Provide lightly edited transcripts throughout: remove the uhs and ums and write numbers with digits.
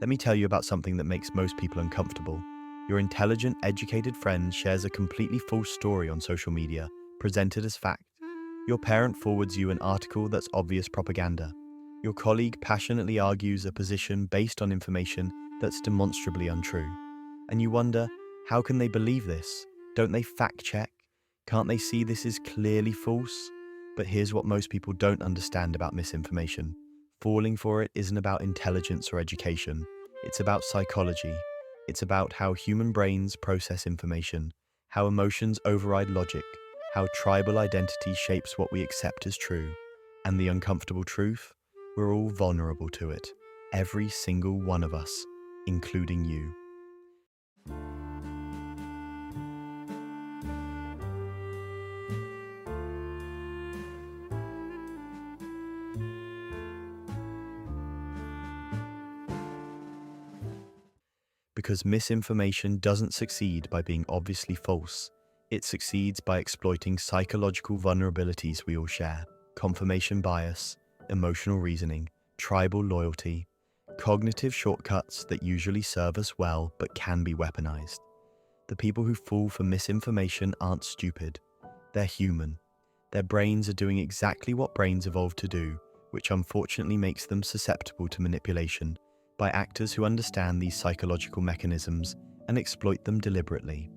Let me tell you about something that makes most people uncomfortable. Your intelligent, educated friend shares a completely false story on social media, presented as fact. Your parent forwards you an article that's obvious propaganda. Your colleague passionately argues a position based on information that's demonstrably untrue. And you wonder, how can they believe this? Don't they fact check? Can't they see this is clearly false? But here's what most people don't understand about misinformation. Falling for it isn't about intelligence or education. It's about psychology. It's about how human brains process information, how emotions override logic, how tribal identity shapes what we accept as true. And the uncomfortable truth? We're all vulnerable to it. Every single one of us, including you. Because misinformation doesn't succeed by being obviously false. It succeeds by exploiting psychological vulnerabilities we all share: confirmation bias, emotional reasoning, tribal loyalty, cognitive shortcuts that usually serve us well but can be weaponized. The people who fall for misinformation aren't stupid. They're human. Their brains are doing exactly what brains evolved to do, which unfortunately makes them susceptible to manipulation by actors who understand these psychological mechanisms and exploit them deliberately.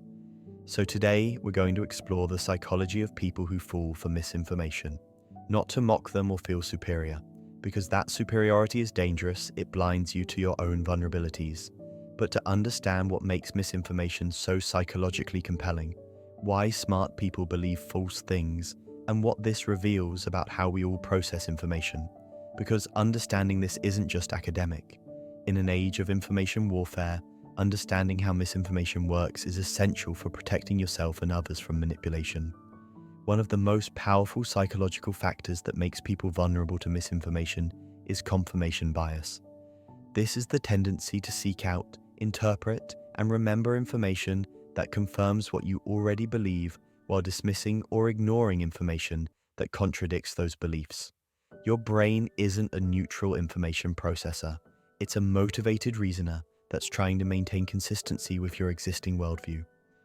So today, we're going to explore the psychology of people who fall for misinformation. Not to mock them or feel superior, because that superiority is dangerous, it blinds you to your own vulnerabilities, but to understand what makes misinformation so psychologically compelling, why smart people believe false things, and what this reveals about how we all process information. Because understanding this isn't just academic. In an age of information warfare, understanding how misinformation works is essential for protecting yourself and others from manipulation. One of the most powerful psychological factors that makes people vulnerable to misinformation is confirmation bias. This is the tendency to seek out, interpret, and remember information that confirms what you already believe while dismissing or ignoring information that contradicts those beliefs. Your brain isn't a neutral information processor. It's a motivated reasoner that's trying to maintain consistency with your existing worldview.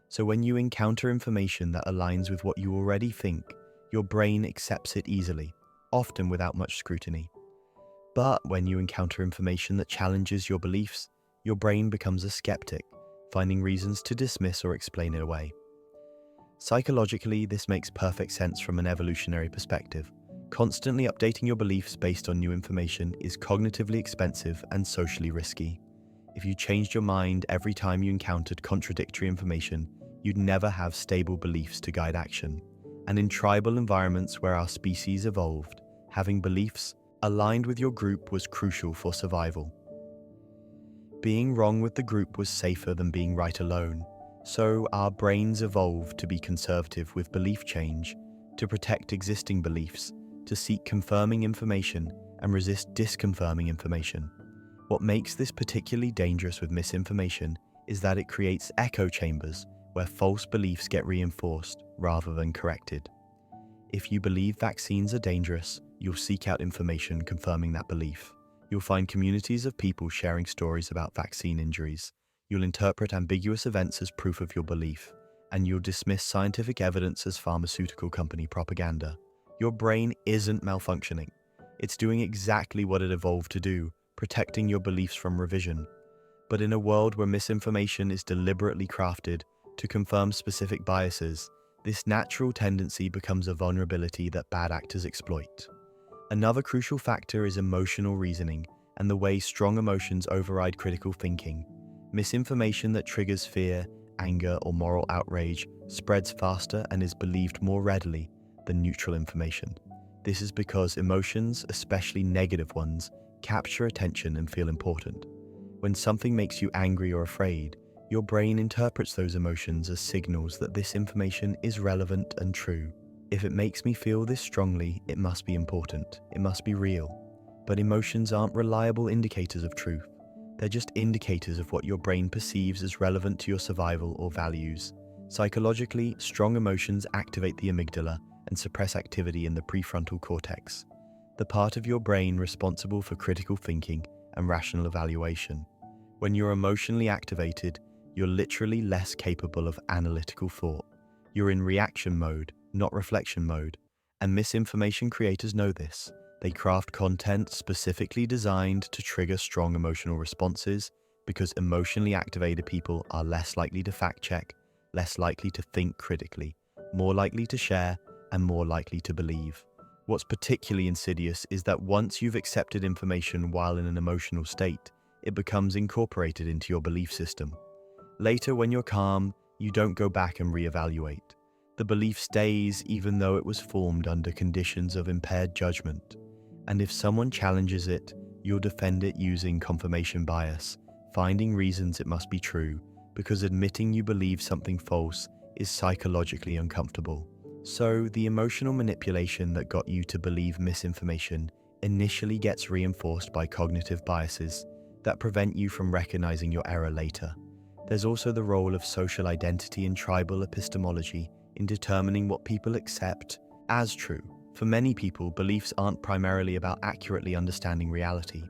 So when you encounter information that aligns with what you already think, your brain accepts it easily, often without much scrutiny. But when you encounter information that challenges your beliefs, your brain becomes a skeptic, finding reasons to dismiss or explain it away. Psychologically, this makes perfect sense from an evolutionary perspective. Constantly updating your beliefs based on new information is cognitively expensive and socially risky. If you changed your mind every time you encountered contradictory information, you'd never have stable beliefs to guide action. And in tribal environments where our species evolved, having beliefs aligned with your group was crucial for survival. Being wrong with the group was safer than being right alone. So our brains evolved to be conservative with belief change, to protect existing beliefs, to seek confirming information and resist disconfirming information. What makes this particularly dangerous with misinformation is that it creates echo chambers where false beliefs get reinforced rather than corrected. If you believe vaccines are dangerous, you'll seek out information confirming that belief. You'll find communities of people sharing stories about vaccine injuries. You'll interpret ambiguous events as proof of your belief, and you'll dismiss scientific evidence as pharmaceutical company propaganda. Your brain isn't malfunctioning. It's doing exactly what it evolved to do, protecting your beliefs from revision. But in a world where misinformation is deliberately crafted to confirm specific biases, this natural tendency becomes a vulnerability that bad actors exploit. Another crucial factor is emotional reasoning and the way strong emotions override critical thinking. Misinformation that triggers fear, anger, or moral outrage spreads faster and is believed more readily than neutral information. This is because emotions, especially negative ones, capture attention and feel important. When something makes you angry or afraid, your brain interprets those emotions as signals that this information is relevant and true. If it makes me feel this strongly, it must be important, it must be real. But emotions aren't reliable indicators of truth. They're just indicators of what your brain perceives as relevant to your survival or values. Psychologically, strong emotions activate the amygdala and suppress activity in the prefrontal cortex, the part of your brain responsible for critical thinking and rational evaluation. When you're emotionally activated, you're literally less capable of analytical thought. You're in reaction mode, not reflection mode. And misinformation creators know this. They craft content specifically designed to trigger strong emotional responses because emotionally activated people are less likely to fact-check, less likely to think critically, more likely to share, and more likely to believe. What's particularly insidious is that once you've accepted information while in an emotional state, it becomes incorporated into your belief system. Later, when you're calm, you don't go back and reevaluate. The belief stays even though it was formed under conditions of impaired judgment. And if someone challenges it, you'll defend it using confirmation bias, finding reasons it must be true, because admitting you believe something false is psychologically uncomfortable. So, the emotional manipulation that got you to believe misinformation initially gets reinforced by cognitive biases that prevent you from recognizing your error later. There's also the role of social identity and tribal epistemology in determining what people accept as true. For many people, beliefs aren't primarily about accurately understanding reality.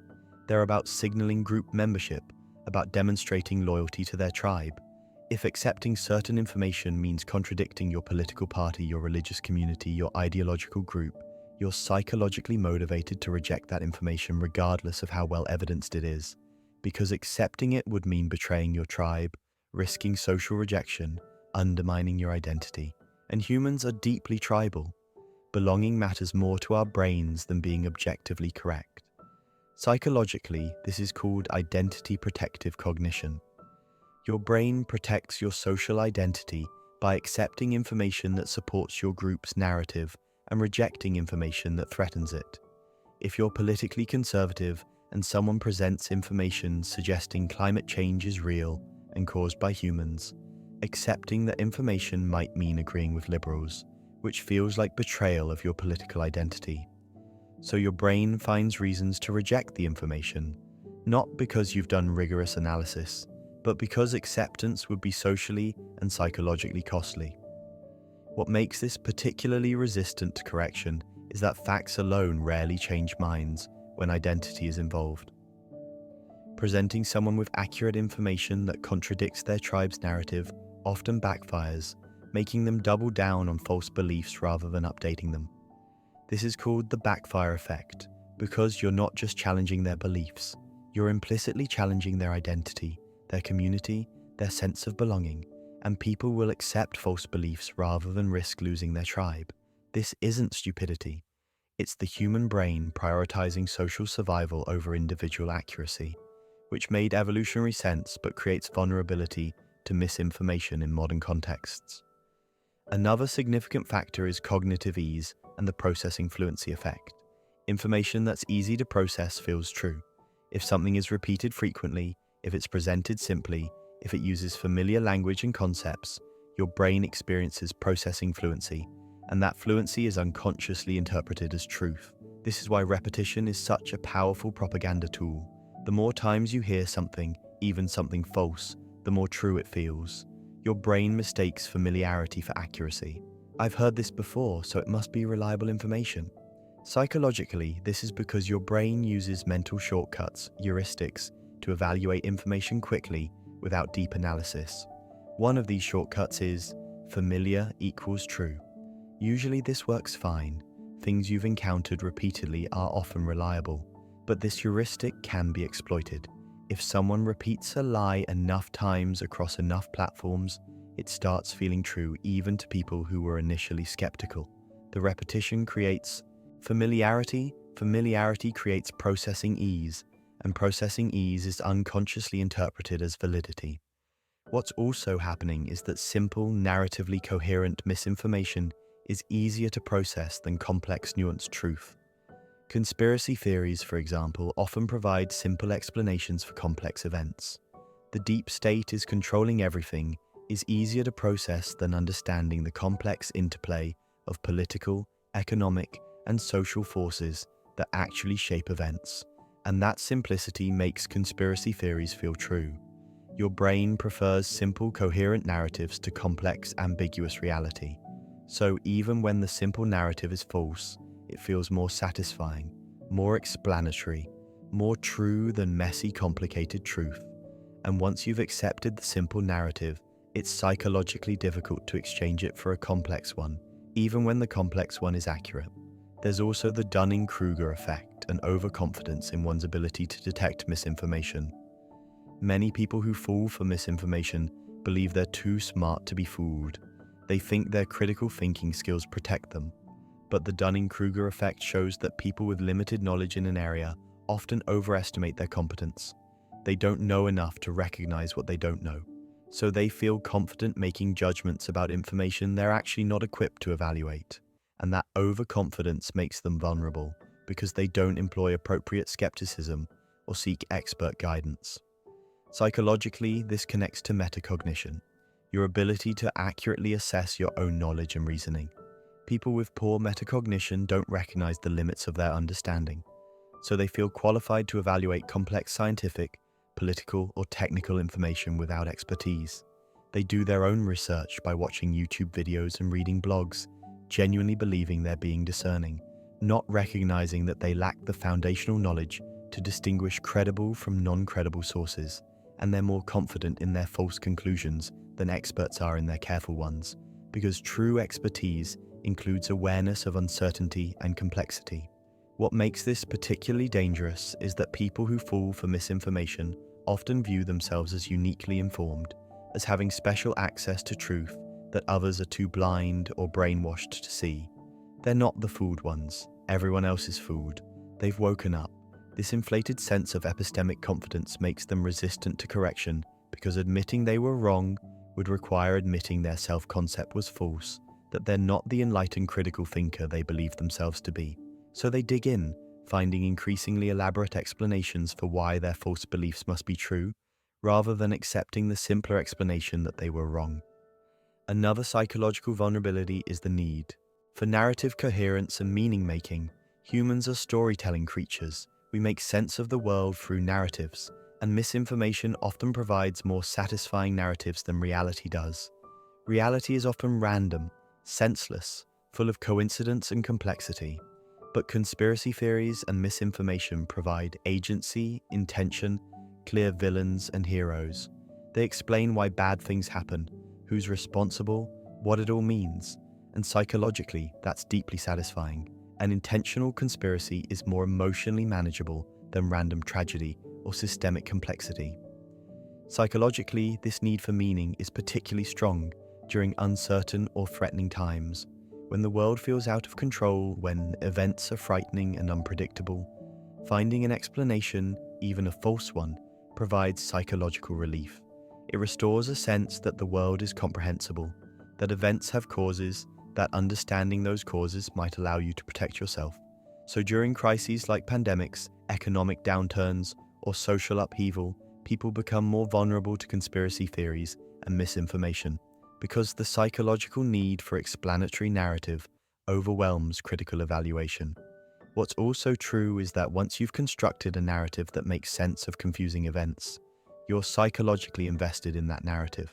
They're about signaling group membership, about demonstrating loyalty to their tribe. If accepting certain information means contradicting your political party, your religious community, your ideological group, you're psychologically motivated to reject that information regardless of how well evidenced it is, because accepting it would mean betraying your tribe, risking social rejection, undermining your identity. And humans are deeply tribal. Belonging matters more to our brains than being objectively correct. Psychologically, this is called identity protective cognition. Your brain protects your social identity by accepting information that supports your group's narrative and rejecting information that threatens it. If you're politically conservative and someone presents information suggesting climate change is real and caused by humans, accepting that information might mean agreeing with liberals, which feels like betrayal of your political identity. So your brain finds reasons to reject the information, not because you've done rigorous analysis, but because acceptance would be socially and psychologically costly. What makes this particularly resistant to correction is that facts alone rarely change minds when identity is involved. Presenting someone with accurate information that contradicts their tribe's narrative often backfires, making them double down on false beliefs rather than updating them. This is called the backfire effect, because you're not just challenging their beliefs, you're implicitly challenging their identity, their community, their sense of belonging, and people will accept false beliefs rather than risk losing their tribe. This isn't stupidity. It's the human brain prioritizing social survival over individual accuracy, which made evolutionary sense but creates vulnerability to misinformation in modern contexts. Another significant factor is cognitive ease and the processing fluency effect. Information that's easy to process feels true. If something is repeated frequently, if it's presented simply, if it uses familiar language and concepts, your brain experiences processing fluency, and that fluency is unconsciously interpreted as truth. This is why repetition is such a powerful propaganda tool. The more times you hear something, even something false, the more true it feels. Your brain mistakes familiarity for accuracy. I've heard this before, so it must be reliable information. Psychologically, this is because your brain uses mental shortcuts, heuristics, to evaluate information quickly without deep analysis. One of these shortcuts is familiar equals true. Usually this works fine. Things you've encountered repeatedly are often reliable, but this heuristic can be exploited. If someone repeats a lie enough times across enough platforms, it starts feeling true even to people who were initially skeptical. The repetition creates familiarity. Familiarity creates processing ease, and processing ease is unconsciously interpreted as validity. What's also happening is that simple, narratively coherent misinformation is easier to process than complex, nuanced truth. Conspiracy theories, for example, often provide simple explanations for complex events. The deep state is controlling everything is easier to process than understanding the complex interplay of political, economic, and social forces that actually shape events. And that simplicity makes conspiracy theories feel true. Your brain prefers simple, coherent narratives to complex, ambiguous reality. So even when the simple narrative is false, it feels more satisfying, more explanatory, more true than messy, complicated truth. And once you've accepted the simple narrative, it's psychologically difficult to exchange it for a complex one, even when the complex one is accurate. There's also the Dunning-Kruger effect and overconfidence in one's ability to detect misinformation. Many people who fall for misinformation believe they're too smart to be fooled. They think their critical thinking skills protect them. But the Dunning-Kruger effect shows that people with limited knowledge in an area often overestimate their competence. They don't know enough to recognize what they don't know. So they feel confident making judgments about information they're actually not equipped to evaluate. And that overconfidence makes them vulnerable because they don't employ appropriate skepticism or seek expert guidance. Psychologically, this connects to metacognition, your ability to accurately assess your own knowledge and reasoning. People with poor metacognition don't recognize the limits of their understanding, so they feel qualified to evaluate complex scientific, political, or technical information without expertise. They do their own research by watching YouTube videos and reading blogs, genuinely believing they're being discerning, not recognizing that they lack the foundational knowledge to distinguish credible from non-credible sources, and they're more confident in their false conclusions than experts are in their careful ones, because true expertise includes awareness of uncertainty and complexity. What makes this particularly dangerous is that people who fall for misinformation often view themselves as uniquely informed, as having special access to truth that others are too blind or brainwashed to see. They're not the fooled ones. Everyone else is fooled. They've woken up. This inflated sense of epistemic confidence makes them resistant to correction because admitting they were wrong would require admitting their self-concept was false, that they're not the enlightened critical thinker they believe themselves to be. So they dig in, finding increasingly elaborate explanations for why their false beliefs must be true, rather than accepting the simpler explanation that they were wrong. Another psychological vulnerability is the need. For narrative coherence and meaning-making, humans are storytelling creatures. We make sense of the world through narratives, and misinformation often provides more satisfying narratives than reality does. Reality is often random, senseless, full of coincidence and complexity. But conspiracy theories and misinformation provide agency, intention, clear villains and heroes. They explain why bad things happen, who's responsible, what it all means, and psychologically, that's deeply satisfying. An intentional conspiracy is more emotionally manageable than random tragedy or systemic complexity. Psychologically, this need for meaning is particularly strong during uncertain or threatening times, when the world feels out of control, when events are frightening and unpredictable. Finding an explanation, even a false one, provides psychological relief. It restores a sense that the world is comprehensible, that events have causes, that understanding those causes might allow you to protect yourself. So during crises like pandemics, economic downturns, or social upheaval, people become more vulnerable to conspiracy theories and misinformation, because the psychological need for explanatory narrative overwhelms critical evaluation. What's also true is that once you've constructed a narrative that makes sense of confusing events, you're psychologically invested in that narrative.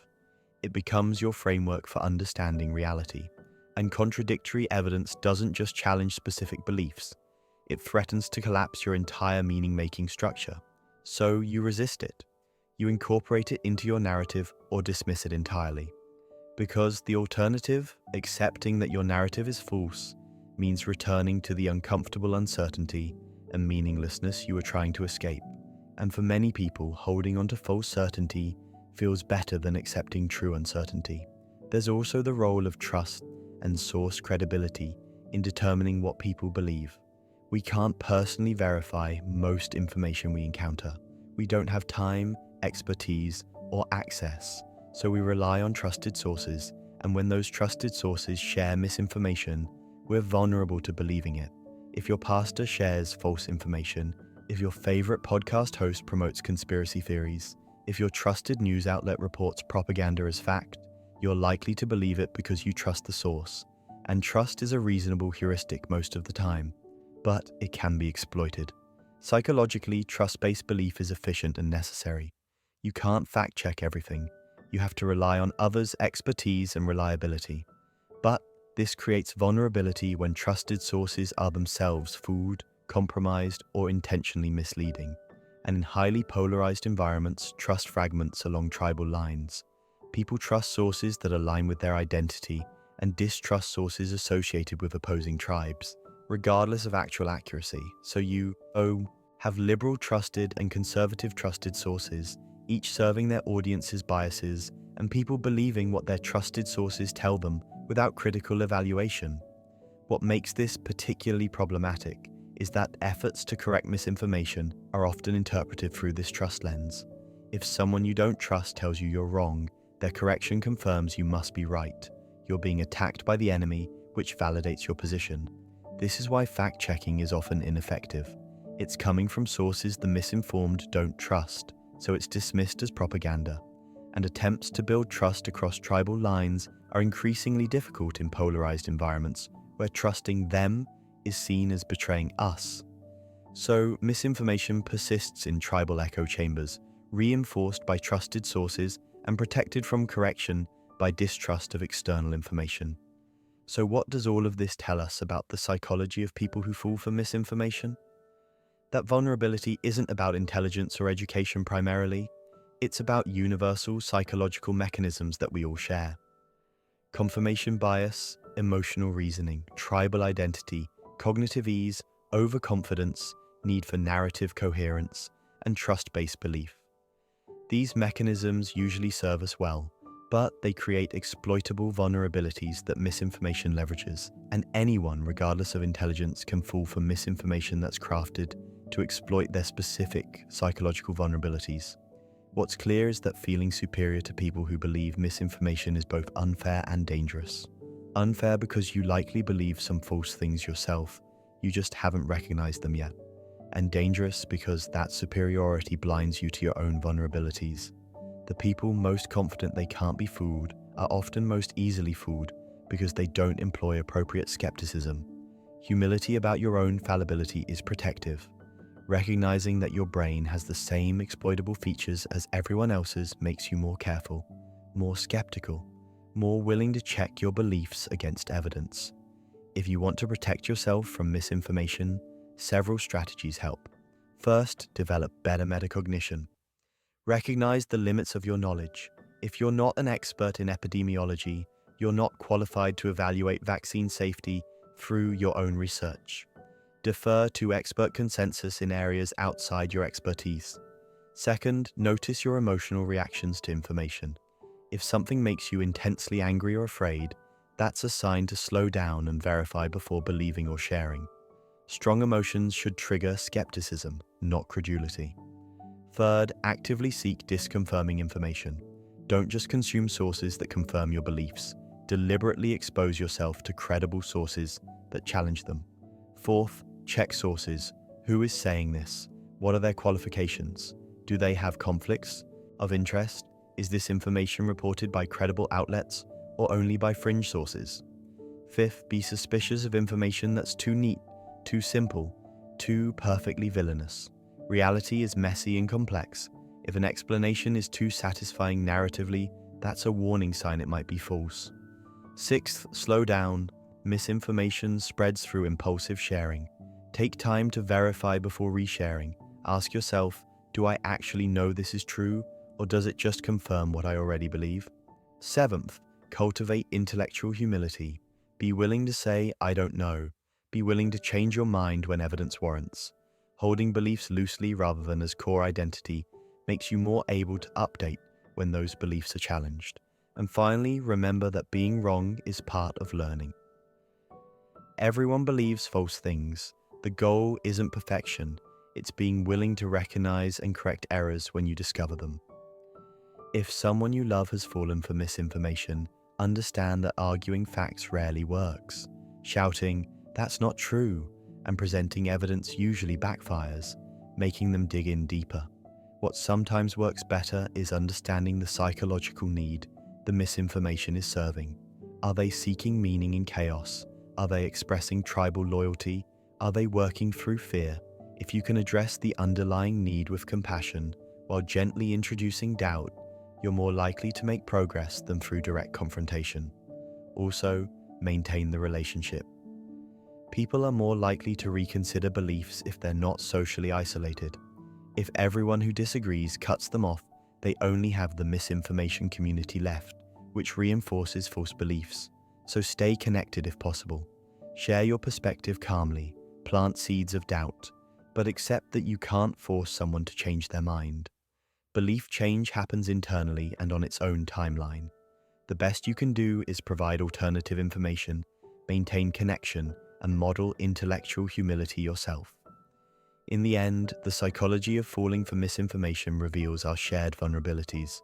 It becomes your framework for understanding reality. And contradictory evidence doesn't just challenge specific beliefs, it threatens to collapse your entire meaning-making structure. So you resist it. You incorporate it into your narrative or dismiss it entirely. Because the alternative, accepting that your narrative is false, means returning to the uncomfortable uncertainty and meaninglessness you were trying to escape. And for many people, holding on to false certainty feels better than accepting true uncertainty. There's also the role of trust and source credibility in determining what people believe. We can't personally verify most information we encounter. We don't have time, expertise, or access, so we rely on trusted sources, and when those trusted sources share misinformation, we're vulnerable to believing it. If your pastor shares false information, if your favorite podcast host promotes conspiracy theories, if your trusted news outlet reports propaganda as fact, you're likely to believe it because you trust the source. And trust is a reasonable heuristic most of the time, but it can be exploited. Psychologically, trust-based belief is efficient and necessary. You can't fact-check everything. You have to rely on others' expertise and reliability. But this creates vulnerability when trusted sources are themselves fooled, compromised, or intentionally misleading. And in highly polarized environments, trust fragments along tribal lines. People trust sources that align with their identity and distrust sources associated with opposing tribes, regardless of actual accuracy. So you have liberal trusted and conservative trusted sources, each serving their audience's biases, and people believing what their trusted sources tell them without critical evaluation. What makes this particularly problematic is that efforts to correct misinformation are often interpreted through this trust lens. If someone you don't trust tells you you're wrong, their correction confirms you must be right. You're being attacked by the enemy, which validates your position. This is why fact-checking is often ineffective. It's coming from sources the misinformed don't trust, so it's dismissed as propaganda. And attempts to build trust across tribal lines are increasingly difficult in polarized environments, where trusting them is seen as betraying us. So, misinformation persists in tribal echo chambers, reinforced by trusted sources and protected from correction by distrust of external information. So what does all of this tell us about the psychology of people who fall for misinformation? That vulnerability isn't about intelligence or education primarily. It's about universal psychological mechanisms that we all share. Confirmation bias, emotional reasoning, tribal identity, cognitive ease, overconfidence, need for narrative coherence, and trust-based belief. These mechanisms usually serve us well, but they create exploitable vulnerabilities that misinformation leverages, and anyone, regardless of intelligence, can fall for misinformation that's crafted to exploit their specific psychological vulnerabilities. What's clear is that feeling superior to people who believe misinformation is both unfair and dangerous. Unfair because you likely believe some false things yourself, you just haven't recognized them yet. And dangerous because that superiority blinds you to your own vulnerabilities. The people most confident they can't be fooled are often most easily fooled because they don't employ appropriate skepticism. Humility about your own fallibility is protective. Recognizing that your brain has the same exploitable features as everyone else's makes you more careful, more skeptical, more willing to check your beliefs against evidence. If you want to protect yourself from misinformation, several strategies help. First, develop better metacognition. Recognize the limits of your knowledge. If you're not an expert in epidemiology, you're not qualified to evaluate vaccine safety through your own research. Defer to expert consensus in areas outside your expertise. Second, notice your emotional reactions to information. If something makes you intensely angry or afraid, that's a sign to slow down and verify before believing or sharing. Strong emotions should trigger skepticism, not credulity. Third, actively seek disconfirming information. Don't just consume sources that confirm your beliefs. Deliberately expose yourself to credible sources that challenge them. Fourth, check sources. Who is saying this? What are their qualifications? Do they have conflicts of interest? Is this information reported by credible outlets or only by fringe sources? Fifth, be suspicious of information that's too neat, too simple, too perfectly villainous. Reality is messy and complex. If an explanation is too satisfying narratively, that's a warning sign it might be false. Sixth, slow down. Misinformation spreads through impulsive sharing. Take time to verify before resharing. Ask yourself, do I actually know this is true, or does it just confirm what I already believe? Seventh, cultivate intellectual humility. Be willing to say, I don't know. Be willing to change your mind when evidence warrants. Holding beliefs loosely rather than as core identity makes you more able to update when those beliefs are challenged. And finally, remember that being wrong is part of learning. Everyone believes false things. The goal isn't perfection. It's being willing to recognize and correct errors when you discover them. If someone you love has fallen for misinformation, understand that arguing facts rarely works. Shouting, "That's not true," and presenting evidence usually backfires, making them dig in deeper. What sometimes works better is understanding the psychological need the misinformation is serving. Are they seeking meaning in chaos? Are they expressing tribal loyalty? Are they working through fear? If you can address the underlying need with compassion while gently introducing doubt, you're more likely to make progress than through direct confrontation. Also, maintain the relationship. People are more likely to reconsider beliefs if they're not socially isolated. If everyone who disagrees cuts them off, they only have the misinformation community left, which reinforces false beliefs. So stay connected if possible. Share your perspective calmly, plant seeds of doubt, but accept that you can't force someone to change their mind. Belief change happens internally and on its own timeline. The best you can do is provide alternative information, maintain connection, and model intellectual humility yourself. In the end, the psychology of falling for misinformation reveals our shared vulnerabilities.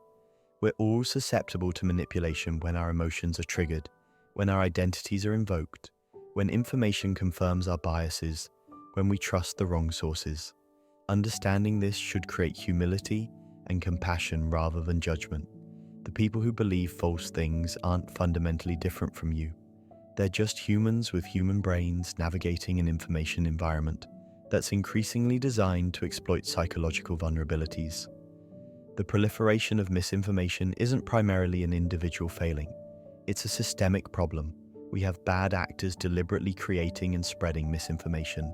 We're all susceptible to manipulation when our emotions are triggered, when our identities are invoked, when information confirms our biases, when we trust the wrong sources. Understanding this should create humility and compassion rather than judgment. The people who believe false things aren't fundamentally different from you. They're just humans with human brains navigating an information environment that's increasingly designed to exploit psychological vulnerabilities. The proliferation of misinformation isn't primarily an individual failing. It's a systemic problem. We have bad actors deliberately creating and spreading misinformation.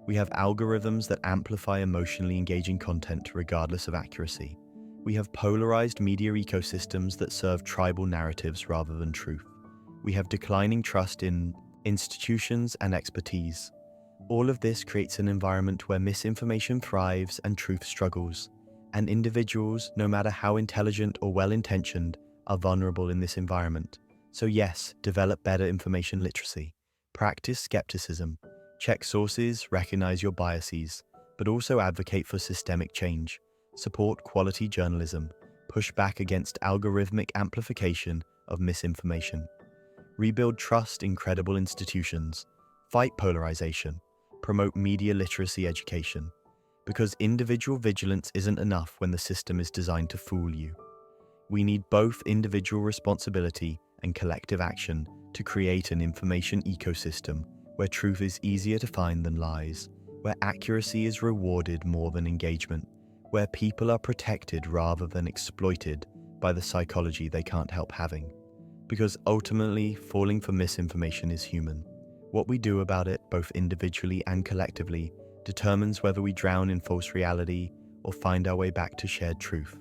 We have algorithms that amplify emotionally engaging content regardless of accuracy. We have polarized media ecosystems that serve tribal narratives rather than truth. We have declining trust in institutions and expertise. All of this creates an environment where misinformation thrives and truth struggles. And individuals, no matter how intelligent or well-intentioned, are vulnerable in this environment. So yes, develop better information literacy. Practice skepticism. Check sources, recognize your biases, but also advocate for systemic change. Support quality journalism. Push back against algorithmic amplification of misinformation. Rebuild trust in credible institutions. Fight polarization. Promote media literacy education. Because individual vigilance isn't enough when the system is designed to fool you. We need both individual responsibility and collective action to create an information ecosystem where truth is easier to find than lies, where accuracy is rewarded more than engagement, where people are protected rather than exploited by the psychology they can't help having. Because ultimately, falling for misinformation is human. What we do about it, both individually and collectively, determines whether we drown in false reality or find our way back to shared truth.